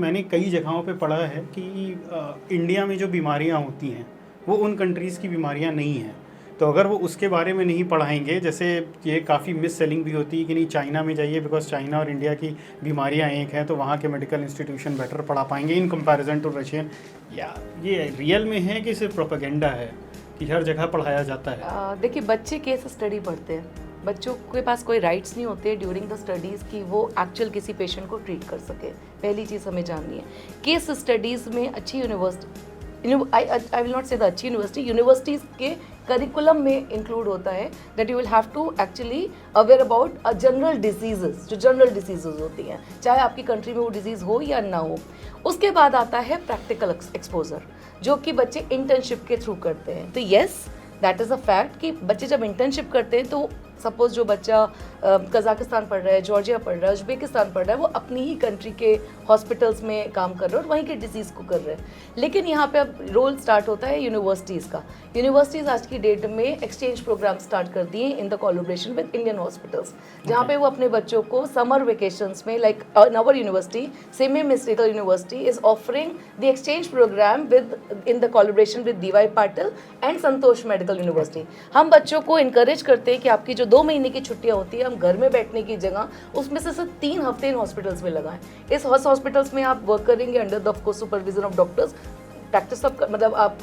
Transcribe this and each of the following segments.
मैंने कई जगहों पे पढ़ा है कि इंडिया में जो बीमारियां होती हैं वो उन कंट्रीज़ की बीमारियां नहीं हैं। तो अगर वो उसके बारे में नहीं पढ़ाएंगे, जैसे ये काफ़ी मिस सेलिंग भी होती है कि नहीं चाइना में जाइए बिकॉज चाइना और इंडिया की बीमारियां एक हैं, तो वहाँ के मेडिकल इंस्टीट्यूशन बेटर पढ़ा पाएंगे इन कंपैरिजन टू रशियन। या ये रियल में है कि सिर्फ प्रोपेगेंडा है कि हर जगह पढ़ाया जाता है? देखिए, बच्चे केस स्टडी पढ़ते हैं, बच्चों के पास कोई राइट्स नहीं होते ड्यूरिंग द स्टडीज़ कि वो एक्चुअल किसी पेशेंट को ट्रीट कर सके। पहली चीज़ हमें जाननी है। केस स्टडीज़ में अच्छी university, I will not say the अच्छी यूनिवर्सिटीज़ के करिकुलम में इंक्लूड होता है that you will have to actually aware about general diseases, जो जनरल डिजीजेज होती हैं, चाहे आपकी कंट्री में वो डिजीज़ हो या ना हो। उसके बाद आता है प्रैक्टिकल एक्सपोजर, जो कि बच्चे इंटर्नशिप के थ्रू करते हैं। तो yes, that is a fact कि बच्चे जब इंटर्नशिप करते हैं तो सपोज जो बच्चा कज़ाकिस्तान पढ़ रहा है, जॉर्जिया पढ़ रहा है, उज़्बेकिस्तान पढ़ रहा है, वो अपनी ही कंट्री के हॉस्पिटल्स में काम कर रहे हैं और वहीं के डिजीज़ को कर रहे हैं। लेकिन यहाँ पे अब रोल स्टार्ट होता है यूनिवर्सिटीज़ का। यूनिवर्सिटीज़ आज की डेट में एक्सचेंज प्रोग्राम स्टार्ट कर दिए in the collaboration with Indian hospitals, जहाँ पे वो अपने बच्चों को समर वेकेशंस में, like our university Semey medical university is offering the exchange program with in the collaboration with DY Patil and Santosh medical university. हम बच्चों को इनकरेज करते हैं कि आपकी जो 2 महीने की छुट्टियाँ होती है, हम घर में बैठने की जगह उसमें से सिर्फ 3 हफ्ते इन हॉस्पिटल्स में लगाएं। इस हॉस्पिटल्स में आप वर्क करेंगे under the of course supervision of doctors. Practice सब मतलब आप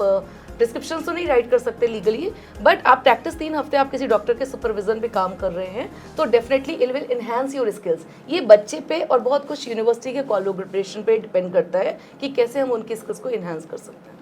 प्रिस्क्रिप्शन तो नहीं राइट कर सकते लीगली, बट आप प्रैक्टिस 3 हफ्ते आप किसी डॉक्टर के सुपरविजन पे काम कर रहे हैं, तो definitely it will enhance your skills. ये बच्चे पे और बहुत कुछ यूनिवर्सिटी के कोलैबोरेशन पे डिपेंड करता है कि कैसे हम उनकी स्किल्स को इन्हांस कर सकते हैं।